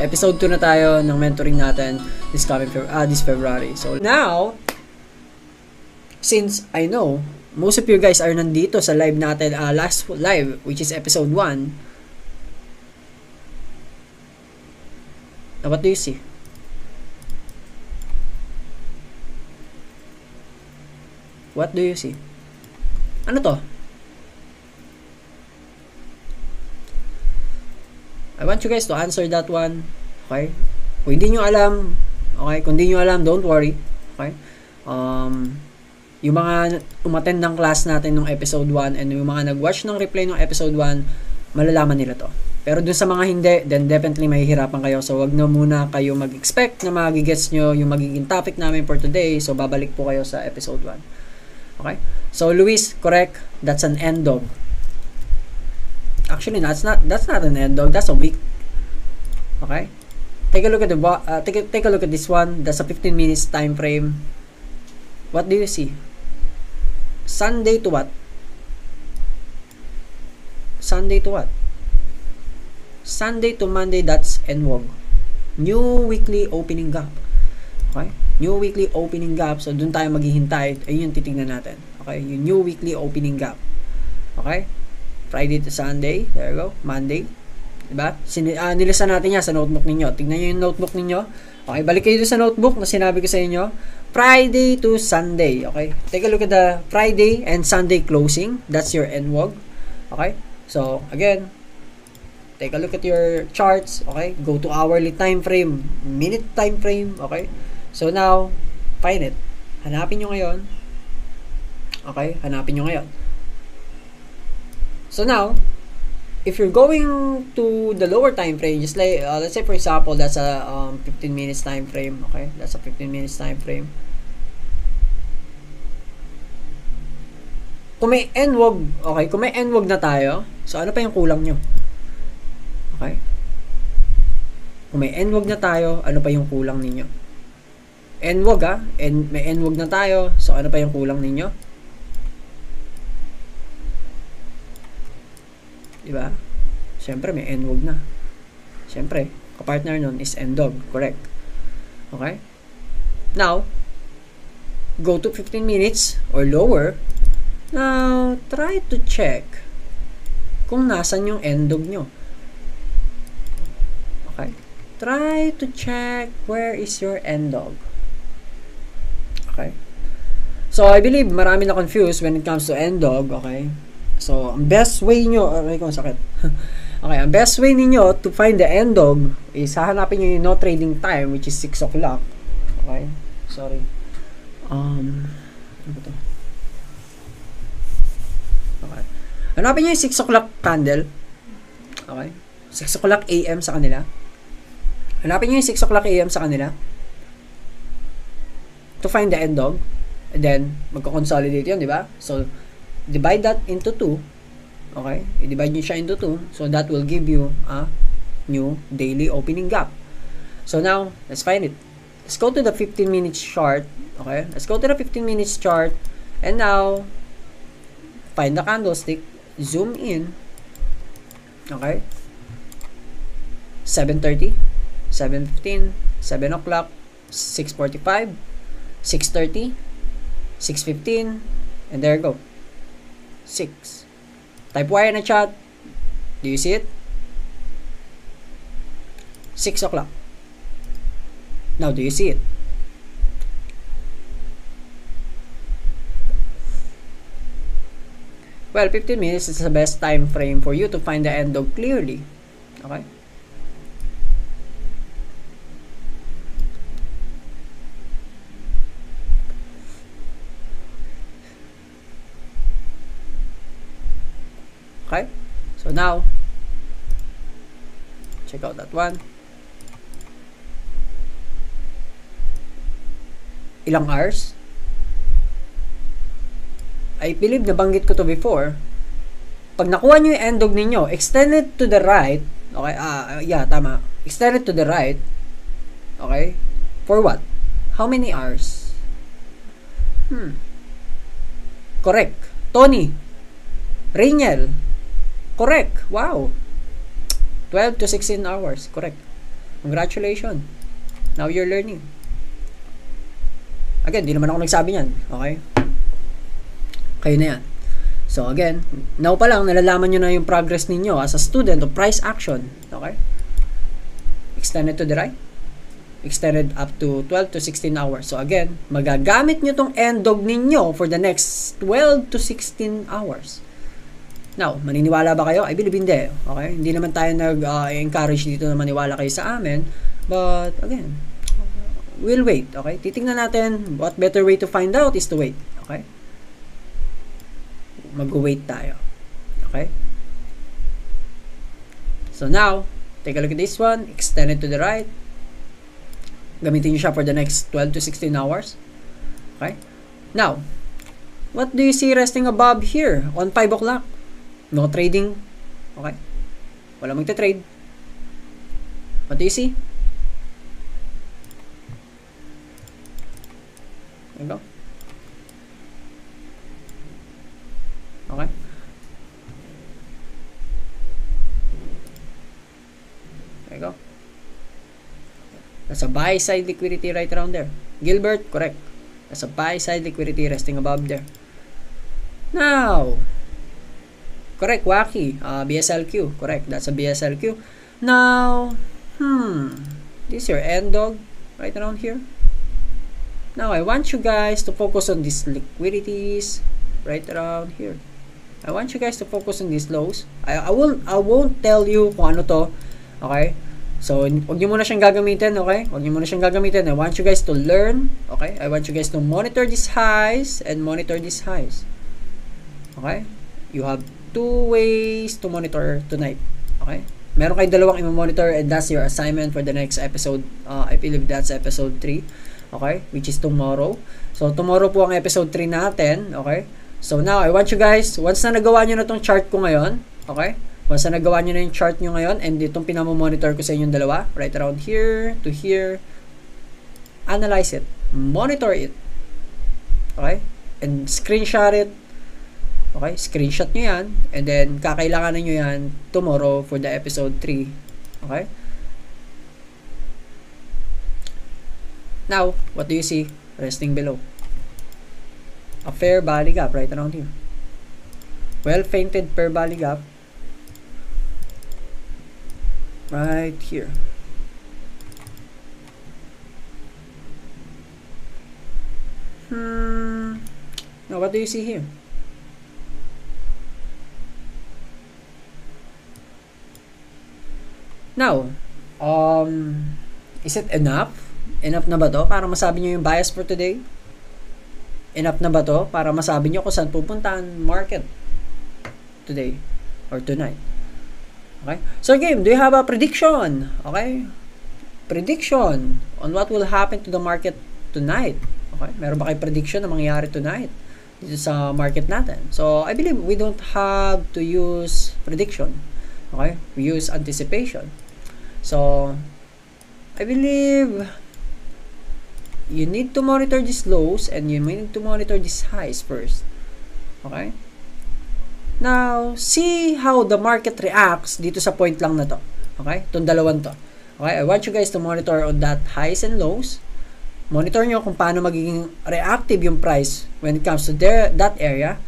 Episode 2 na tayo ng mentoring natin this February. So now, since I know most of you guys are nandito sa live natin, last live, which is episode 1. Now, what do you see? What do you see? Ano to? I want you guys to answer that one. Okay? Kung hindi nyo alam, okay? Kung hindi nyo alam, don't worry. Okay? Yung mga umattend ng class natin nung episode 1 and yung mga nag-watch ng replay ng episode 1, malalaman nila to. Pero dun sa mga hindi, then definitely mahihirapan kayo. So, wag na muna kayo mag-expect na magigets nyo yung magiging topic namin for today. So, babalik po kayo sa episode 1. Okay? So, Luis, correct. That's an end dog. Actually, that's not an end dog. That's a week. Okay? Take a look at take a look at this one. That's a 15 minutes time frame. What do you see? Sunday to what? Sunday to what? Sunday to Monday, that's NWOG. New weekly opening gap. Okay? New weekly opening gap. So, dun tayo maghihintay. Ayun yung titignan natin. Okay? Yung new weekly opening gap. Okay? Friday to Sunday. There you go. Monday. Diba? Nilista natin yan sa notebook ninyo. Tignan nyo yung notebook ninyo. Okay, balik kayo sa notebook na sinabi ko sa inyo. Friday to Sunday. Okay? Take a look at the Friday and Sunday closing. That's your NWOG. Okay? So, again, take a look at your charts. Okay? Go to hourly time frame, minute time frame. Okay? So, now, find it. Hanapin nyo ngayon. Okay? Hanapin nyo ngayon. So now, if you're going to the lower time frame, just like, let's say for example, that's a 15 minutes time frame, okay? That's a 15 minutes time frame. Kung may NWOG, okay, kung may NWOG na tayo, so ano pa yung kulang nyo? Okay? Kung may NWOG na tayo, ano pa yung kulang ninyo? NWOG may NWOG na tayo, so ano pa yung kulang ninyo? Diba? Siyempre, may NWOG na. Siyempre, kapartner nun is NDOG. Correct. Okay? Now, go to 15 minutes or lower. Now, try to check kung nasan yung NDOG nyo. Okay? Try to check where is your NDOG. Okay? So, I believe marami na confused when it comes to NDOG. Okay? So, ang best way nyo, kung sakit. Okay, ang best way ninyo to find the NDOG is hahanapin nyo yung no trading time, which is 6 o'clock. Okay, sorry. Ano ba to? Okay. Hanapin nyo yung 6 o'clock candle. Okay, 6 o'clock AM sa kanila. Hanapin nyo yung 6 o'clock AM sa kanila to find the NDOG. And then, magko-consolidate yun, di ba? So, divide that into 2. Okay? I-divide nyo siya into 2. So, that will give you a new daily opening gap. So, now, let's find it. Let's go to the 15 minutes chart. Okay? Let's go to the 15 minutes chart. And now, find the candlestick. Zoom in. Okay? 7:30, 7:15, 7 o'clock, 6:45, 6:30, 6:15, and there you go. 6. Type Y in the chat. Do you see it? 6 o'clock. Now, do you see it? Well, 15 minutes is the best time frame for you to find the NDOG clearly. Okay? Okay? So now, check out that one. Ilang hours? I believe nabanggit ko to before. Pag nakuha nyo yung NDOG ninyo, extend it to the right. Okay? Yeah, tama. Extend it to the right. Okay? For what? How many hours? Correct. Tony. Rainiel. Correct. Wow. 12 to 16 hours. Correct. Congratulations. Now you're learning. Again, di naman ako nagsabi niyan. Okay? Kayo na yan. So again, now pa lang, nalalaman nyo na yung progress ninyo as a student of price action. Okay? Extended to the right. Extended up to 12 to 16 hours. So again, magagamit nyo tong end dog ninyo for the next 12 to 16 hours. Now, maniniwala ba kayo? I believe hindi. Okay? Hindi naman tayo nag-encourage dito na maniwala kayo sa amin. But again, we'll wait. Okay? Titingnan natin what better way to find out is to wait. Okay? Mag-wait tayo. Okay? So now, take a look at this one. Extend it to the right. Gamitin nyo siya for the next 12 to 16 hours. Okay? Now, what do you see resting above here on 5 o'clock? No trading. Okay? Wala magte-trade. What do you see? There you go. Okay? There you go. That's a buy side liquidity right around there. Gilbert, correct. That's a buy side liquidity resting above there. Now, correct, Wacky. BSLQ, correct. That's a BSLQ. Now, this is your end dog right around here. Now, I want you guys to focus on these liquidities right around here. I want you guys to focus on these lows. I won't tell you kung ano to. Okay? So, huwag nyo muna siyang gagamitin, okay? Huwag nyo muna siyang gagamitin. I want you guys to learn, okay? I want you guys to monitor these highs and monitor these highs. Okay? You have 2 ways to monitor tonight. Okay? Meron kayong dalawang i-monitor and that's your assignment for the next episode. I believe that's episode 3. Okay? Which is tomorrow. So, tomorrow po ang episode 3 natin. Okay? So, now, I want you guys, once na nagawa nyo na tong chart ko ngayon, okay? Once na nagawa nyo na yung chart nyo ngayon, and itong pinamomonitor ko sa inyong dalawa, right around here to here, analyze it. Monitor it. Okay? And screenshot it. Okay? Screenshot nyo yan. And then, kakailanganin nyo yan tomorrow for the episode 3. Okay? Now, what do you see? Resting below. A fair valley gap right around here. Well fainted fair valley gap. Right here. Now, what do you see here? Now, is it enough? Enough na ba to para masabi nyo yung bias for today? Enough na ba to para masabi nyo kung saan pupunta ang market today or tonight? Okay? So game, do you have a prediction? Okay? Prediction on what will happen to the market tonight. Okay? Meron ba kayo prediction na mangyayari tonight dito sa market natin? So, I believe we don't have to use prediction. Okay? We use anticipation. So, I believe you need to monitor these lows and you need to monitor these highs first. Okay? Now, see how the market reacts dito sa point lang na to. Okay? Itong dalawang to. Okay? I want you guys to monitor on that highs and lows. Monitor nyo kung paano magiging reactive yung price when it comes to that area.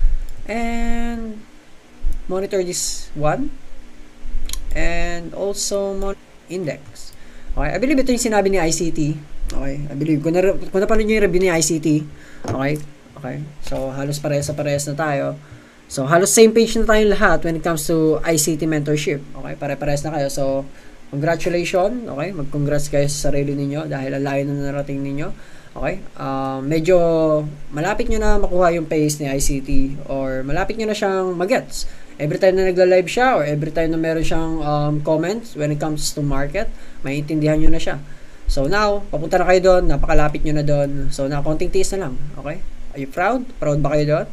And monitor this one. And also index. Okay? I believe ito yung sinabi ni ICT. Okay? I believe. Kung napanood nyo yung review ni ICT. Okay? Okay? So, halos parehas na tayo. So, halos same page na tayong lahat when it comes to ICT mentorship. Okay? Pare-parehas na kayo. So, congratulations. Okay? Mag-congrats kayo sa sarili ninyo dahil ang layo na narating ninyo. Okay? Medyo malapit nyo na makuha yung pace ni ICT or malapit nyo na siyang magets. Every time na nagla-live siya or every time na meron siyang comments when it comes to market, maiintindihan nyo na siya. So, now, papunta na kayo doon. Napakalapit nyo na doon. So, na konting tiis na lang. Okay? Are you proud? Proud ba kayo doon?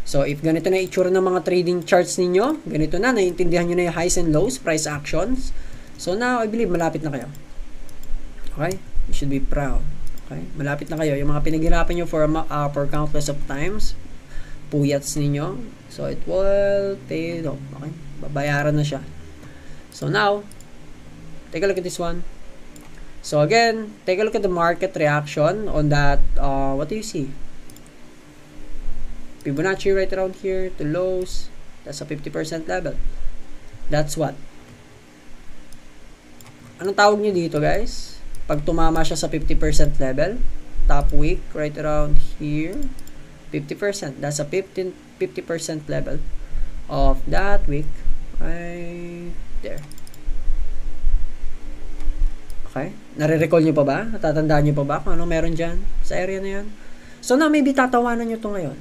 So, if ganito na itsura ng mga trading charts ninyo, ganito na, naiintindihan nyo na yung highs and lows, price actions. So, now, I believe, malapit na kayo. Okay? You should be proud. Okay? Malapit na kayo. Yung mga pinaghirapan nyo for countless of times, puyats ninyo. So, it will pay off. Okay? Babayaran na siya. So, now, take a look at this one. So again, take a look at the market reaction on that. What do you see? Fibonacci right around here to lows. That's a 50% level. That's what? Anong tawag nyo dito, guys? Pag tumama siya sa 50% level, top wick right around here, 50%. That's a 50% level of that wick right there. Okay? Nare-recall nyo pa ba? Natatandaan nyo pa ba kung ano meron dyan sa area na yan? So now, maybe tatawanan nyo to ngayon.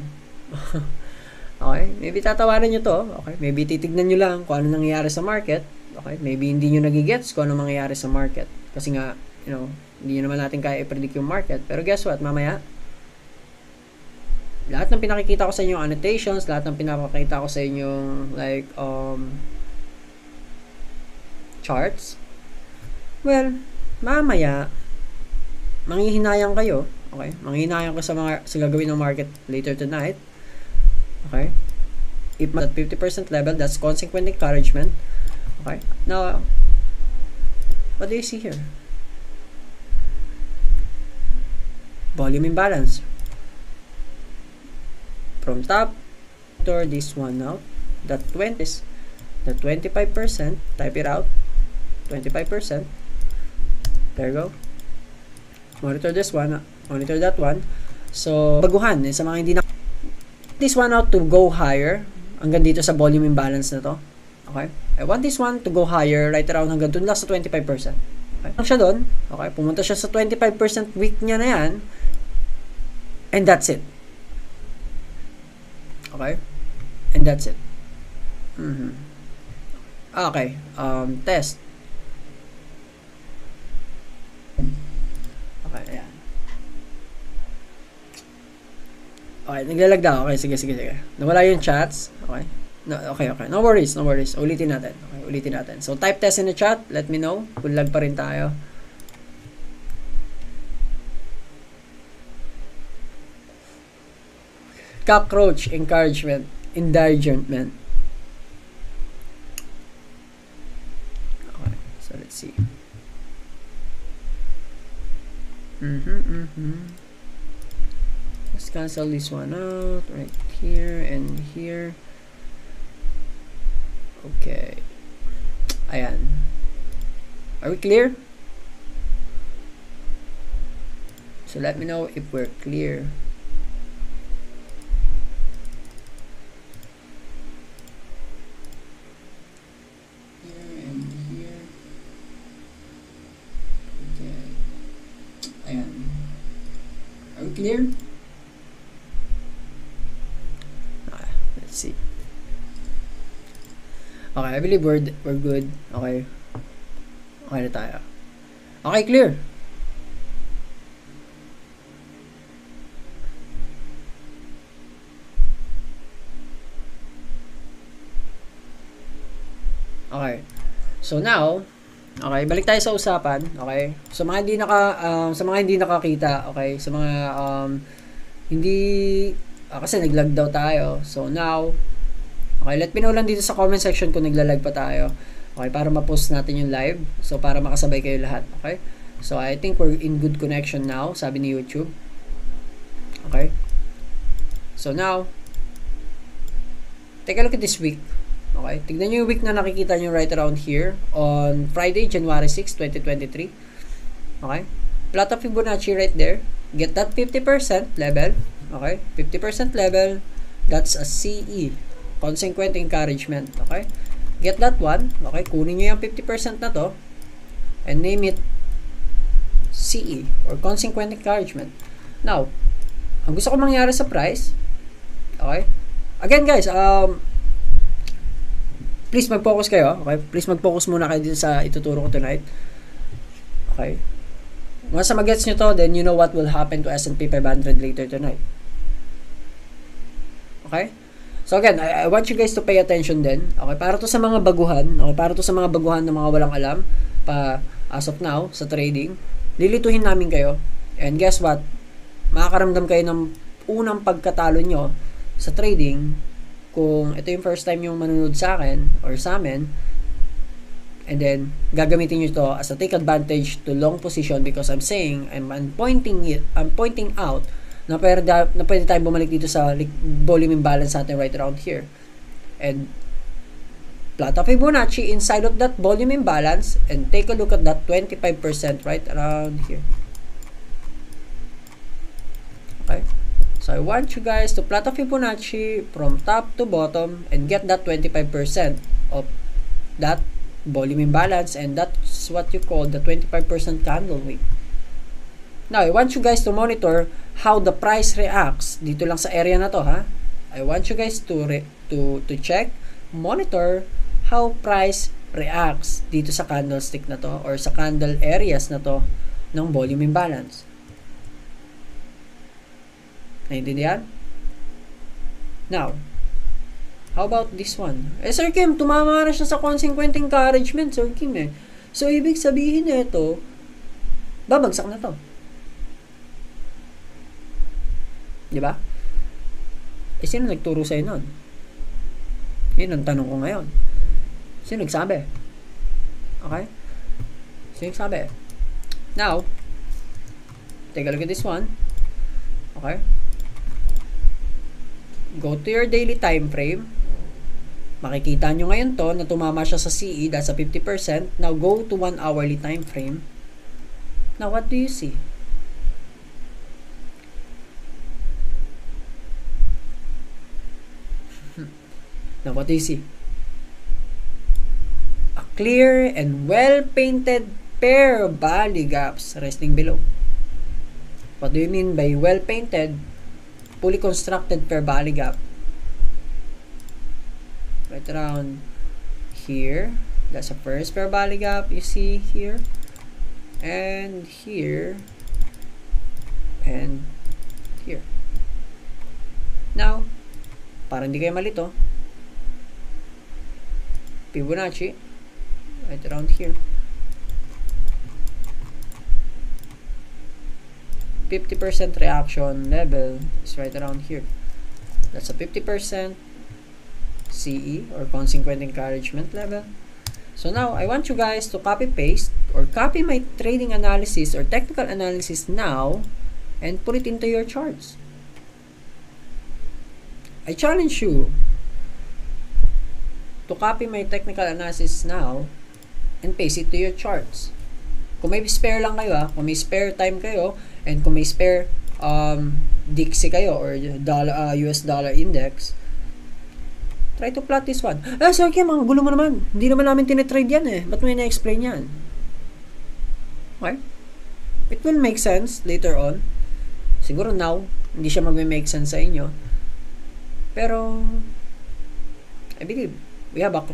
Okay? Maybe tatawanan nyo to. Okay? Maybe titignan nyo lang kung ano nangyayari sa market. Okay? Maybe hindi nyo nagigets kung ano mangyayari sa market. Kasi nga, you know, hindi naman natin kaya i-predict yung market. Pero guess what? Mamaya, lahat ng pinakikita ko sa inyong annotations, lahat ng pinapakita ko sa inyong like charts, well, mamaya manghihinayang kayo, okay? Manghihinayang ko sa gagawin ng market later tonight. Okay? If at 50% level, that's consequent encouragement. Okay? Now, what do you see here? Volume imbalance. From top to this one out, that 20 is the 25%, type it out, 25%. There you go. Monitor this one, monitor that one. So, baguhan sa mga hindi na this one out to go higher hanggang dito sa volume imbalance na to. Okay? I want this one to go higher right around hanggang dun lang sa 25%. Okay? Siya doon. Okay? Pumunta siya sa 25% week niya na yan. And that's it. Okay? And that's it. Okay. Test. Okay, ayan. Okay, naglalag na. Okay, sige. Nawala yung chats. Okay. Okay. No worries. Ulitin natin. Okay, ulitin natin. So, type test in the chat. Let me know. Kung lag pa rin tayo. Cockroach encouragement. Endangerment. Okay, so let's see. Let's cancel this one out right here and here. Okay. Ayan. Are we clear? So let me know if we're clear. Here and here. Okay. Ayan. Are we clear? Let's see. Okay, I believe we're good. Okay. Okay na tayo. Okay, clear. Okay. So now, okay, balik tayo sa usapan, okay? Sa mga hindi nakakita, okay? Sa mga hindi kasi naglag daw tayo. So now, okay, let me know lang dito sa comment section kung naglalag pa tayo. Okay, para ma-post natin yung live. So para makasabay kayo lahat, okay? So I think we're in good connection now, sabi ni YouTube. Okay? So now, take a look at this week. Okay, tignan nyo yung week na nakikita nyo right around here on Friday, January 6, 2023. Okay, plot of Fibonacci right there. Get that 50% level. Okay, 50% level. That's a CE, consequent encouragement. Okay, get that one. Okay, kunin nyo yung 50% na to and name it CE or consequent encouragement. Now, ang gusto ko mangyari sa price, okay, again guys, please mag-focus kayo. Okay? Please mag-focus muna kayo dito sa ituturo ko tonight. Okay? Once mag-gets nyo to, then you know what will happen to S&P 500 later tonight. Okay? So again, I want you guys to pay attention din. Okay? Para to sa mga baguhan. Okay? Para to sa mga baguhan na mga walang alam pa as of now sa trading. Lilituhin namin kayo. And guess what? Makakaramdam kayo ng unang pagkatalo nyo sa trading kung ito yung first time yung manunod sa akin or sa amin, And then, gagamitin nyo ito as a take advantage to long position because I'm pointing out na pwede tayong bumalik dito sa volume imbalance natin right around here. And, plot a Fibonacci inside of that volume imbalance and take a look at that 25% right around here. Okay? So, I want you guys to plot a Fibonacci from top to bottom and get that 25% of that volume imbalance, and that's what you call the 25% candle weight. Now, I want you guys to monitor how the price reacts dito lang sa area na to, ha? I want you guys to check, monitor how price reacts dito sa candlestick na to or sa candle areas na to ng volume imbalance. Naintindihan? Now, how about this one? Sir Kim, tumama na siya sa consequent encouragement, Sir Kim eh. So, ibig sabihin nito, babagsak na to. Diba? Sino nagturo sa'yo nun? Yun ang tanong ko ngayon. Sino nagsabi? Okay? Sino nagsabi? Now, take a look at this one. Okay? Go to your daily time frame. Makikita nyo ngayon to na tumama siya sa CE, that's a 50%. Now, go to 1 hourly time frame. Now, what do you see? Now, what do you see? A clear and well-painted pair of valley gaps resting below. What do you mean by well-painted? Fully constructed pair valley gap. Right around here. That's the first pair valley gap you see here. And here. And here. Now, para hindi kayo malito, Fibonacci, right around here. 50% reaction level is right around here. That's a 50% CE or consequent encouragement level. So now, I want you guys to copy-paste or copy my trading analysis or technical analysis now and put it into your charts. I challenge you to copy my technical analysis now and paste it to your charts. Kung may spare lang kayo, kung may spare time kayo, and kung may spare Dixie kayo or US dollar index, try to plot this one. Sir Kim, ang gulo mo naman. Hindi naman namin tinitrade yan eh. Ba't mo na-explain yan? Okay? It will make sense later on. Siguro now, hindi siya mag-make sense sa inyo. Pero, I believe, we have a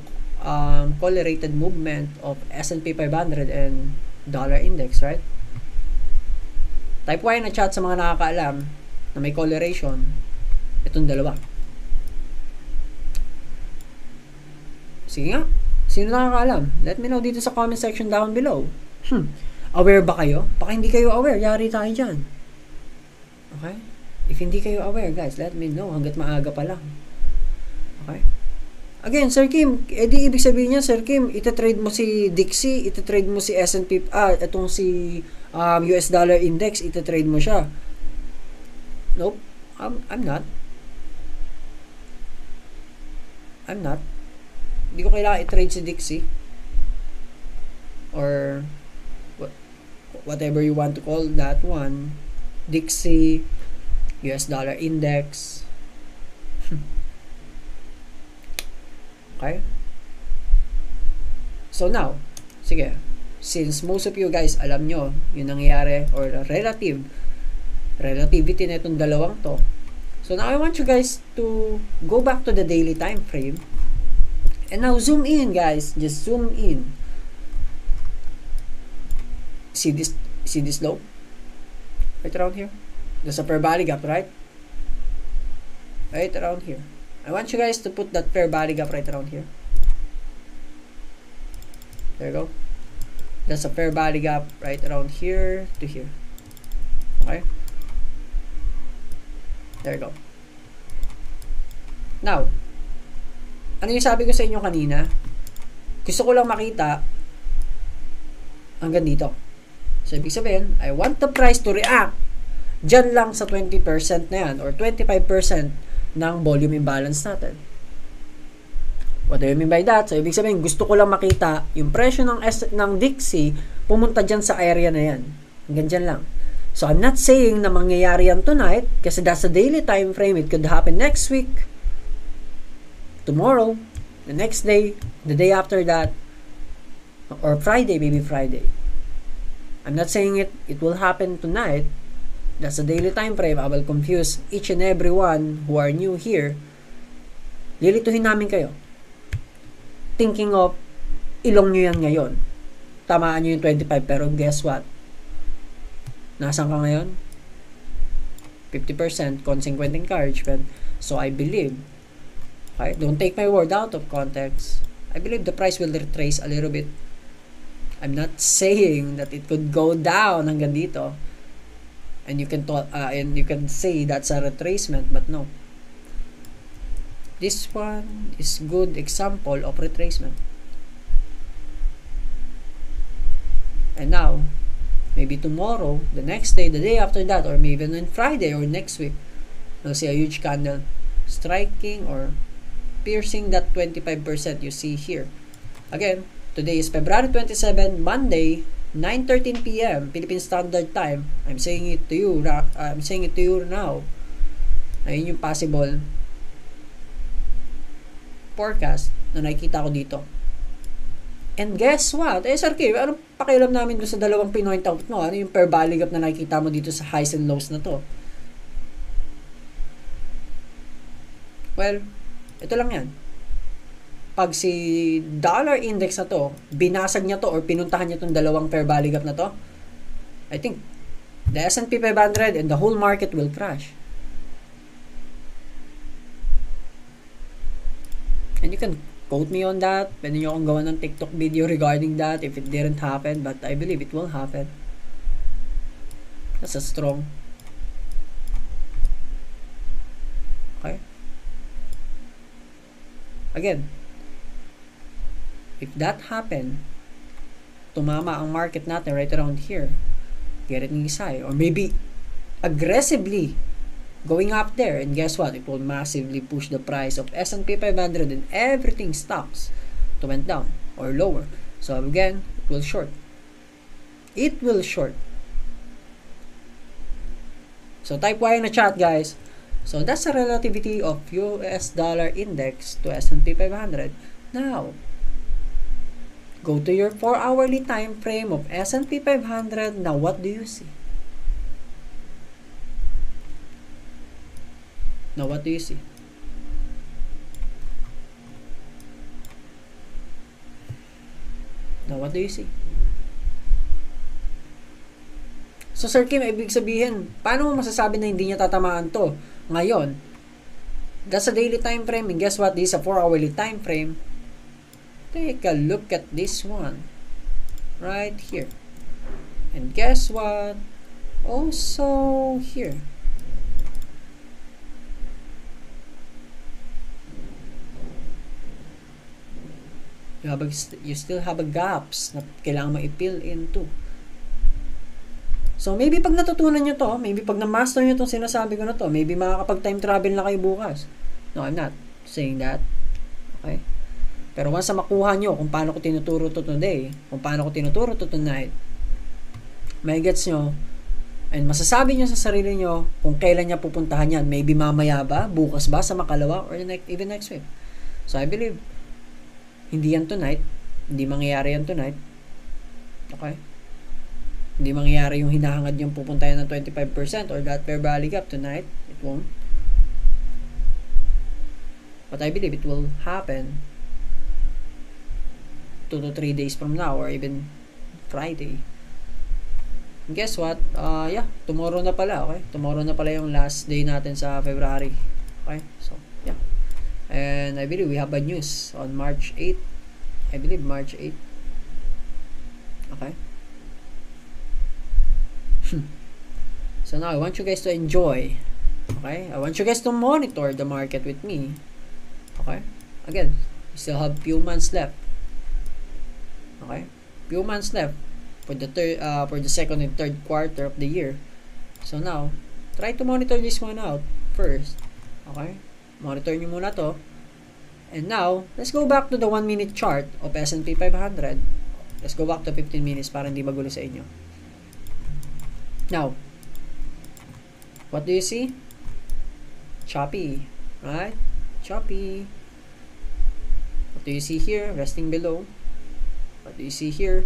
correlated movement of S&P 500 and dollar index, right? Type Y na chat sa mga nakakaalam na may correlation itong dalawa. Sige nga, sino nakakaalam? Let me know dito sa comment section down below. Aware ba kayo? Baka hindi kayo aware, yari tayo dyan. Okay? If hindi kayo aware, guys, let me know hanggat maaga pa lang. Okay? Again, Sir Kim, edi ibig sabihin niya, Sir Kim, itatrade mo si Dixie, itatrade mo si S&P, itong si US dollar index, itatrade mo siya. Nope, I'm not. I'm not. Hindi ko kailangan i-trade si Dixie. Or, whatever you want to call that one. Dixie, US dollar index. Okay? So now, sige, since most of you guys alam nyo yung nangyayari or relativity na itong dalawang to, so now I want you guys to go back to the daily time frame and now zoom in, guys. Just zoom in. See this low? Right around here. There's a fair value gap, right? Right around here. I want you guys to put that fair value gap right around here. There you go. That's a fair value gap right around here to here. Okay? There you go. Now, ano yung sabi ko sa inyo kanina? Gusto ko lang makita hanggang dito. So, ibig sabihin, I want the price to react dyan lang sa 20% na yan or 25% ng volume imbalance natin. What do you mean by that? So, ibig sabihin, gusto ko lang makita yung presyo ng Dixie pumunta dyan sa area na yan. Hanggang dyan lang. So, I'm not saying na mangyayari yan tonight kasi that's a daily time frame. It could happen next week, tomorrow, the next day, the day after that, or Friday, maybe Friday. I'm not saying it will happen tonight. That's a daily time frame. I will confuse each and every one who are new here. Lilituhin namin kayo. Thinking of, ilong nyo yan ngayon. Tamaan nyo yung 25, pero guess what? Nasaan ka ngayon? 50% consequent encouragement. So, I believe, okay, don't take my word out of context. I believe the price will retrace a little bit. I'm not saying that it could go down hanggang dito. And you can say that's a retracement, but no. This one is good example of retracement. And now, maybe tomorrow, the next day, the day after that, or maybe even on Friday or next week, you'll see a huge candle striking or piercing that 25% you see here. Again, today is February 27, Monday, 9:13 p.m. Philippine Standard Time. I'm saying it to you now. Ayun yung possible forecast na nakikita ko dito. And guess what? Sir K, ano pakialam namin doon sa dalawang pinoint out mo? Ano yung per valley gap na nakikita mo dito sa highs and lows na to? Well, ito lang yan. Pag si dollar index na to, binasag niya to or pinuntahan niya tong dalawang fair value gap na to, I think the S&P 500 and the whole market will crash. And you can quote me on that. Pwede nyo akong gawa ng TikTok video regarding that if it didn't happen, but I believe it will happen. That's a strong. Okay? Again, if that happened, tumama ang market natin right around here, get it ng isay, or maybe aggressively going up there, and guess what? It will massively push the price of S&P 500 and everything stocks to went down or lower. So again, it will short. It will short. So type Y in the chat, guys. So that's the relativity of US dollar index to S&P 500. Now, go to your 4-hourly time frame of S&P 500. Now, what do you see? Now, what do you see? Now, what do you see? So, Sir Kim, ibig sabihin, paano mo masasabi na hindi niya tatamaan to ngayon? That's a daily time frame, and guess what? This is a 4-hourly time frame. Take a look at this one. Right here. And guess what? Also here. You still have a gaps na kailangan mo i-fill into. So, maybe pag natutunan nyo to, maybe pag na-master nyo itong sinasabi ko na to, maybe makakapag-time travel na kayo bukas. No, I'm not saying that. Okay? Pero once na makuha nyo kung paano ko tinuturo to today, kung paano ko tinuturo to tonight, may gets nyo, and masasabi nyo sa sarili nyo kung kailan niya pupuntahan yan. Maybe mamaya ba, bukas ba, sa makalawa, or even next week. So, I believe, hindi yan tonight. Hindi mangyayari yan tonight. Okay? Hindi mangyayari yung hinahangad yung pupuntayan ng 25% or that fair value gap tonight. It won't. But I believe it will happen 2 to 3 days from now or even Friday. And guess what? Yeah, tomorrow na pala. Okay? Tomorrow na pala yung last day natin sa February. Okay? So, yeah. And I believe we have bad news on March 8. I believe March 8. Okay? So now I want you guys to enjoy. Okay? I want you guys to monitor the market with me. Okay? Again, we still have few months left. Okay? Few months left. for the second and third quarter of the year. So now, try to monitor this one out first. Okay? Monitor nyo muna to. And now, let's go back to the 1-minute chart of S&P 500. Let's go back to 15 minutes para hindi magulo sa inyo. Now, what do you see? Choppy, right? Choppy. What do you see here? Resting below. What do you see here?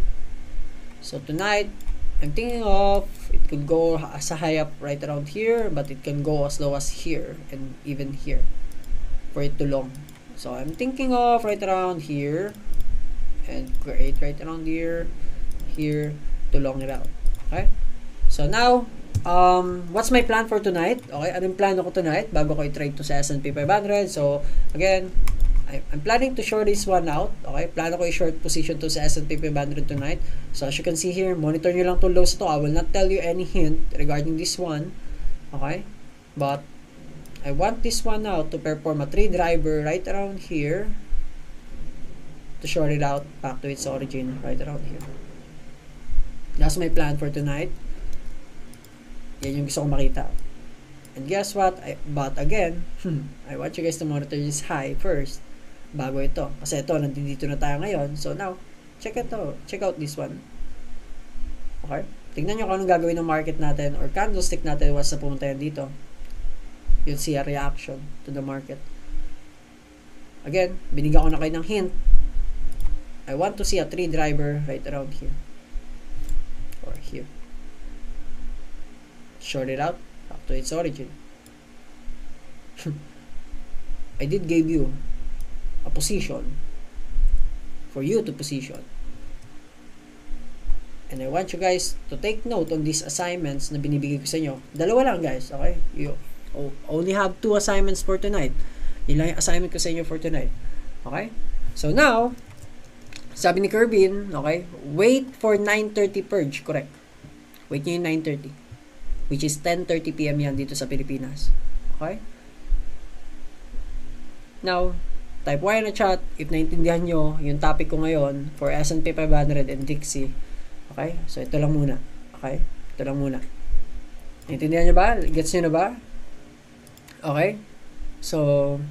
So tonight, I'm thinking of it could go as high up right around here, but it can go as low as here and even here for it to long. So I'm thinking of right around here and create right around here to long it out. Okay? So now, what's my plan for tonight? Okay, anong plano ko tonight bago ko i-trade to sa S&P 500? So again, I'm planning to short this one out. Okay, plano ko i-short position to sa S&P 500 tonight. So as you can see here, monitor nyo lang to lows to. I will not tell you any hint regarding this one. Okay, but I want this one out to perform a 3 driver right around here to short it out back to its origin right around here. That's my plan for tonight. Yan yung gusto kong makita. And guess what? But again, I want you guys to monitor this high first bago ito. Kasi ito, nandito na tayo ngayon. So now, check out this one. Okay? Tingnan nyo kung anong gagawin ng market natin or candlestick natin once na pumunta yan dito. You'll see a reaction to the market. Again, binigyan ko na kayo ng hint. I want to see a 3 driver right around here. Or here. Short it out back to its origin. I did give you a position for you to position. And I want you guys to take note on these assignments na binibigay ko sa inyo. Dalawa lang guys, okay? You only have 2 assignments for tonight. Yun lang yung assignment ko sa inyo for tonight. Okay? So now, sabi ni Kerbin, okay, wait for 9:30 purge, correct? Wait nyo yung 9:30. Which is 10:30 PM yan dito sa Pilipinas. Okay? Now, type Y na chat if naintindihan nyo yung topic ko ngayon for S&P 500 and Dixie. Okay? So, ito lang muna. Okay? Ito lang muna. Naintindihan nyo ba? Gets nyo na ba? Okay? So,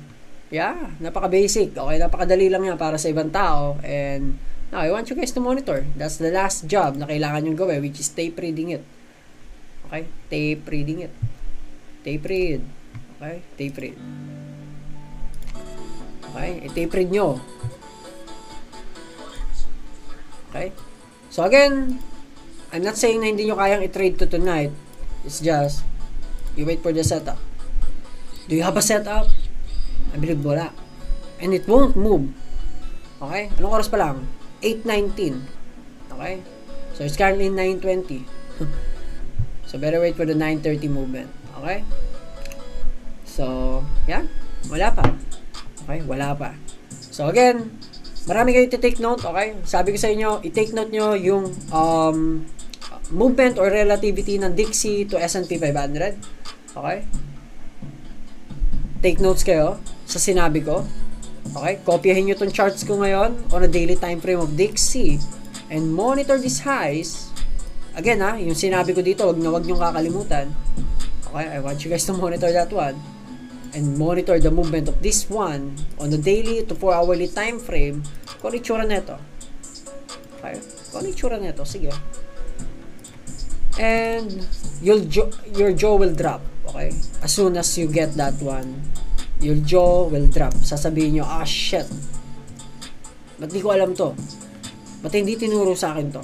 yeah. Napaka-basic. Okay? Napakadali lang yan para sa ibang tao. And, now, I want you guys to monitor. That's the last job na kailangan nyo gawin, which is tape reading it. Okay? Tape reading it. Tape read. Okay? Tape read. Okay? I-tape read nyo. Okay? So again, I'm not saying na hindi nyo kayang i-trade to tonight. It's just, you wait for the setup. Do you have a setup? I believe wala. And it won't move. Okay? Anong oras pa lang? 8:19. Okay? So it's currently 9:20. So better wait for the 9:30 movement. Okay? So, yeah. Wala pa. Okay? Wala pa. So again, marami kayo i-take note. Okay? Sabi ko sa inyo, i-take note nyo yung movement or relativity ng Dixie to S&P 500. Okay? Take notes kayo sa sinabi ko. Okay? Kopyahin nyo tong charts ko ngayon on a daily time frame of Dixie and monitor these highs. Again yung sinabi ko dito, wag nyo kakalimutan. Okay? I want you guys to monitor that one and monitor the movement of this one on the daily to 4-hourly time frame. Kung itsura neto. Okay? Kung itsura neto, sige. And your jaw will drop. Okay? As soon as you get that one, your jaw will drop. Sasabihin nyo, shit. Ba't di ko alam to? Ba't hindi tinuro sa akin to?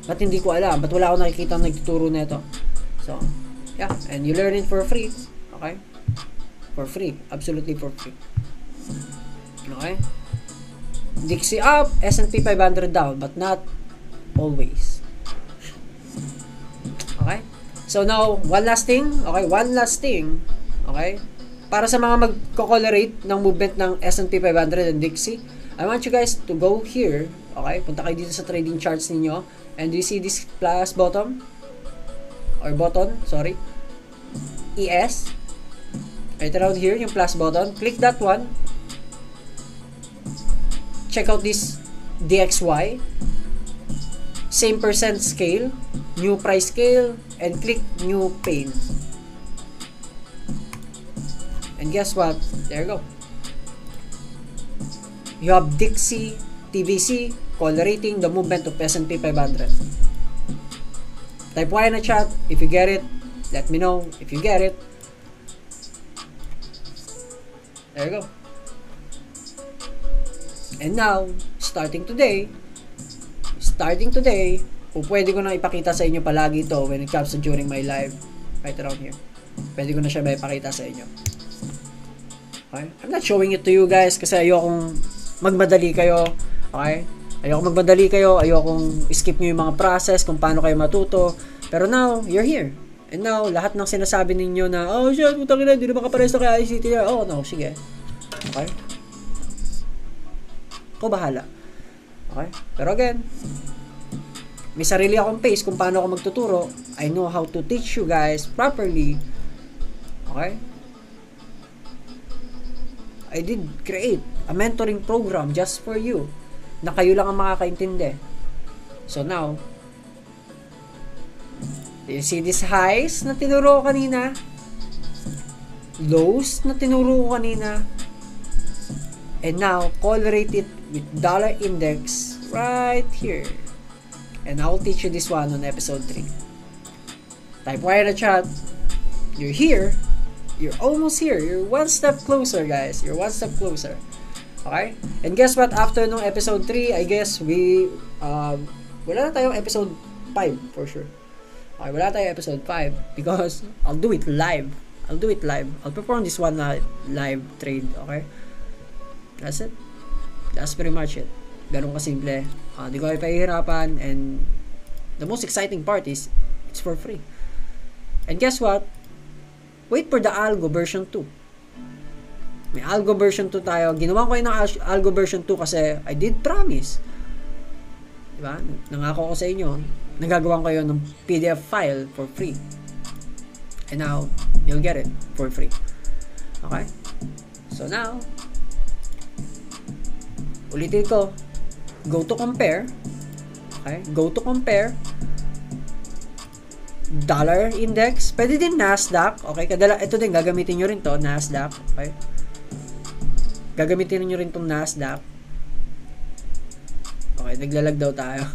Ba't hindi ko alam? Ba't wala akong nakikita nagtuturo na ito? So, yeah. And you learn it for free. Okay? For free. Absolutely for free. Okay? Dixie up, S&P 500 down, but not always. Okay? So now, one last thing. Okay? One last thing. Okay? Para sa mga magko-correlate ng movement ng S&P 500 and Dixie, I want you guys to go here. Okay? Punta kayo dito sa trading charts ninyo. And do you see this plus bottom? Or button, sorry. ES. Right around here, yung plus button. Click that one. Check out this DXY. same percent scale, new price scale, and click new pane. And guess what? There you go. You have Dixie, TVC, call rating, the movement of S&P 500. Type Y in the chat if you get it. Let me know if you get it. There you go. And now, starting today, pwede ko na ipakita sa inyo palagi ito when it comes to during my live. Right around here. Pwede ko na siya may ipakita sa inyo. Okay? I'm not showing it to you guys kasi ayokong magmadali kayo. Okay? Ayokong skip nyo yung mga process kung paano kayo matuto. Pero now, you're here. And now, lahat ng sinasabi ninyo na, oh shit, putang ina, hindi na makapares na kaya ICT na. Oh no, sige. Okay? Ako bahala. Okay? Pero again, may sarili akong pace kung paano ako magtuturo. I know how to teach you guys properly. Okay? I did create a mentoring program just for you na kayo lang ang makakaintindi. So now, you see these highs na tinuro ko kanina? Lows na tinuro ko kanina? And now, correlate it with dollar index right here. And I'll teach you this one on episode 3. Type Y in the chat. You're here. You're almost here. You're one step closer, guys. You're one step closer. Okay? And guess what? After nung episode 3, I guess we, wala na tayong episode 5 for sure. Okay, wala tayong episode 5 because I'll do it live. I'll perform this one live trade. Okay? That's it. That's pretty much it. Ganun kasimple. Di ko kayo pahihirapan, and the most exciting part is it's for free. And guess what? Wait for the Algo version 2. May Algo version 2 tayo. Ginawa ko yun ng Algo version 2 kasi I did promise. Diba? Nangako ko sa inyo. Nagagawa ko yun ng PDF file for free. And now, you'll get it for free. Okay? So now, ulitin ko. Go to compare. Okay? Go to compare. Dollar index. Pwede din Nasdaq. Okay? Ito din, gagamitin nyo rin to. Nasdaq. Okay? Gagamitin nyo rin tong Nasdaq. Okay, naglalag daw tayo.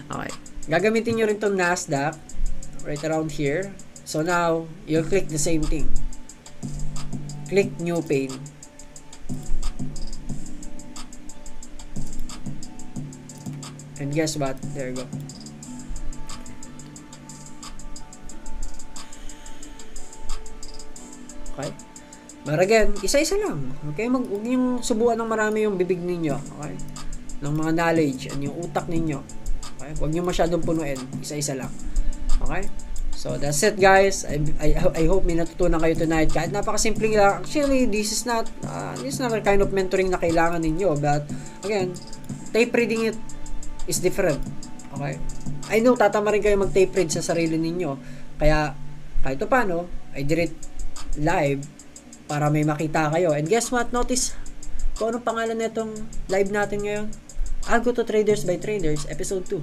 Okay. Gagamitin nyo rin tong Nasdaq. Right around here. So now, you'll click the same thing. Click new pane. And guess what? There you go. Okay? But again, isa-isa lang. Okay? Huwag yung subuan ng marami yung bibig ninyo. Okay? Ng mga knowledge and yung utak ninyo. Okay? Huwag nyo masyadong punuin. Isa-isa lang. Okay? So, that's it, guys. I hope may natutunan kayo tonight. Kahit napakasimple lang. Actually, this is not a kind of mentoring na kailangan ninyo. But, again, tape reading it is different. Okay? I know, tatama rin kayo mag-tape read sa sarili ninyo. Kaya, kahit paano, I did it live para may makita kayo. And guess what? Notice kung anong pangalan nitong live natin ngayon. Algo to Traders by Traders, episode 2.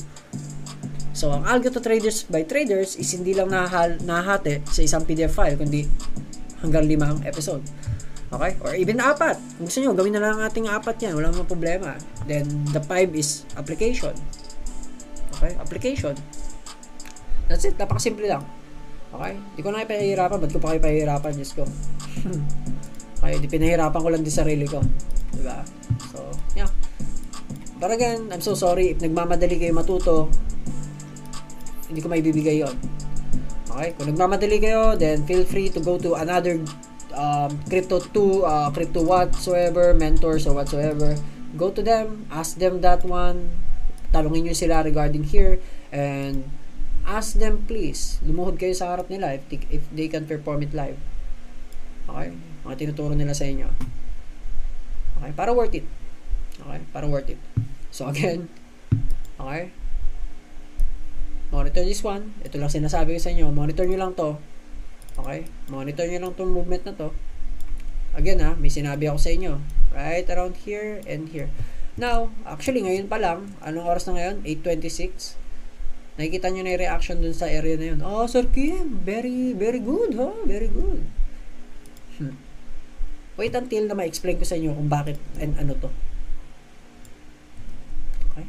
So, ang Algo to Traders by Traders is hindi lang nahahati sa isang PDF file, kundi hanggang 5 episode. Okay? Or even 4. Kung gusto nyo, gawin na lang ating 4 yan. Walang mga problema. Then, the 5 is application. Okay? Application. That's it. Napakasimple lang. Okay? Di ko na kayo pahihirapan. Ba't ko pa kayo pahihirapan? Diyos ko. Okay? Di pinahirapan ko lang din sarili ko. Diba? So, yeah. But again, I'm so sorry. If nagmamadali kayo matuto, hindi ko maibibigay yon. Okay? Kung nagmamadali kayo, then feel free to go to another crypto whatsoever, mentors or whatsoever. Go to them, ask them that one, talungin nyo sila regarding here, and ask them please, lumuhod kayo sa harap nila if they can perform it live. Okay? Mga tinuturo nila sa inyo. Okay? Para worth it. Okay? Para worth it. So again, okay? Monitor this one. Ito lang sinasabi ko sa inyo. Monitor nyo lang to. Okay? Monitor nyo lang tong movement na to. Again may sinabi ako sa inyo. Right around here and here. Now, actually, ngayon pa lang, anong oras na ngayon? 8:26. Nakikita nyo na yung reaction dun sa area na yun. Oh, Sir Kim, very, very good, huh? Very good. Wait until na ma-explain ko sa inyo kung bakit and ano to. Okay?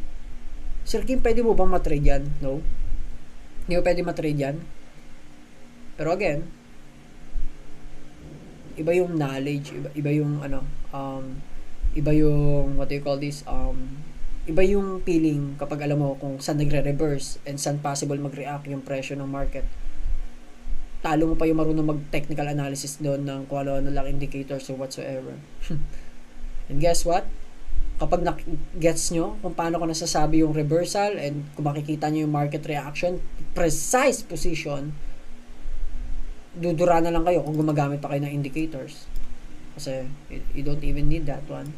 Sir Kim, pwede mo bang matrade yan? No? Hindi mo pwede matrade yan. Pero again, iba yung knowledge, iba yung ano, iba yung, what do you call this, iba yung feeling kapag alam mo kung saan nagre-reverse and saan possible mag-react yung presyo ng market. Talo mo pa yung marunong mag-technical analysis doon ng kung ano lang indicators or whatsoever. And guess what? Kapag gets nyo kung paano ko nasasabi yung reversal and kung makikita nyo yung market reaction, precise position, dudura na lang kayo kung gumagamit pa kayo ng indicators. Kasi you don't even need that one.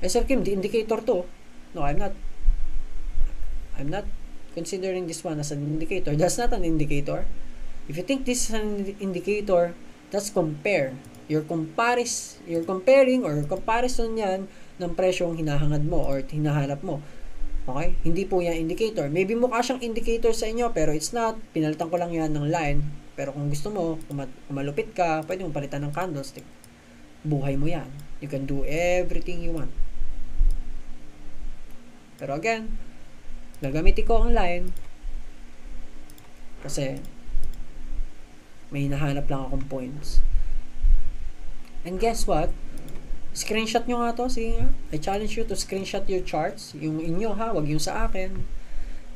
Eh, Sir Kim, the indicator to. No, I'm not considering this one as an indicator. That's not an indicator. If you think this is an indicator, that's compare. You're comparing or comparison yan ng presyong hinahangad mo or hinahanap mo. Okay? Hindi po yan indicator. Maybe mukha siyang indicator sa inyo, pero it's not. Pinalitan ko lang yan ng line. Pero kung gusto mo, kung malupit ka, pwede mong palitan ng candlestick. Buhay mo yan. You can do everything you want. Pero again, gagamitin ko ang line kasi may hinahanap lang akong points. And guess what? Screenshot nyo nga to. Sige nga. I challenge you to screenshot your charts. Yung inyo ha, wag yung sa akin.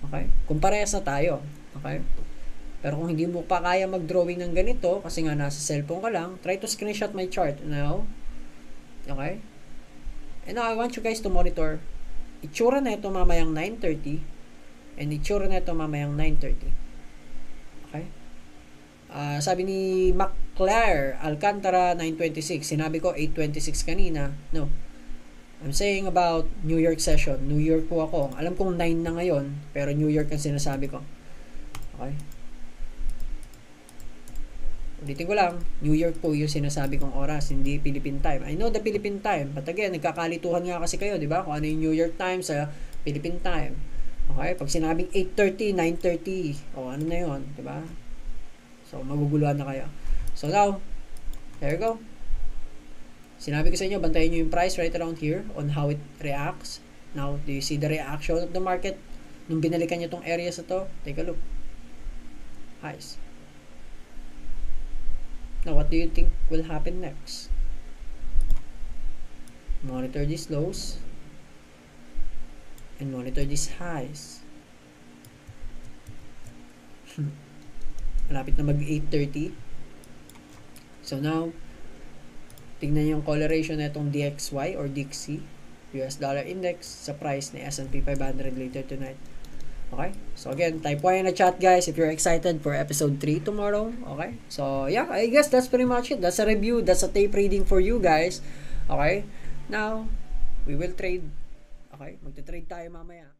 Okay? Kung parehas na tayo. Okay? Pero kung hindi mo pa kaya mag-drawing ng ganito, kasi nga nasa cellphone ka lang, try to screenshot my chart now. Okay? And now, I want you guys to monitor itsura na ito mamayang 9:30 and itsura na ito mamayang 9:30. Okay? Sabi ni McClare Alcantara 9:26. Sinabi ko 8:26 kanina. No. I'm saying about New York session. New York po ako. Alam kong 9 na ngayon, pero New York ang sinasabi ko. Okay? Ulitin ko lang, New York po yung sinasabi kong oras, hindi Philippine time. I know the Philippine time, but again, nagkakalituhan nga kasi kayo, di ba? Kung ano yung New York time sa Philippine time. Okay? Pag sinabing 8:30, 9:30, o ano na yun, di ba? So, maguguluhan na kayo. So, now, there you go. Sinabi ko sa inyo, bantayan nyo yung price right around here on how it reacts. Now, do you see the reaction of the market? Nung binalikan nyo tong areas na to, take a look. Highs. Now, what do you think will happen next? Monitor these lows and monitor these highs. Malapit na mag 8:30. So now, tingnan yung correlation na itong DXY or DXY, US dollar index sa price ni S&P 500 later tonight. Okay? So again, type Y in the chat guys if you're excited for episode 3 tomorrow. Okay? So yeah, I guess that's pretty much it. That's a review. That's a tape reading for you guys. Okay? Now, we will trade. Okay? Magte-trade tayo mamaya.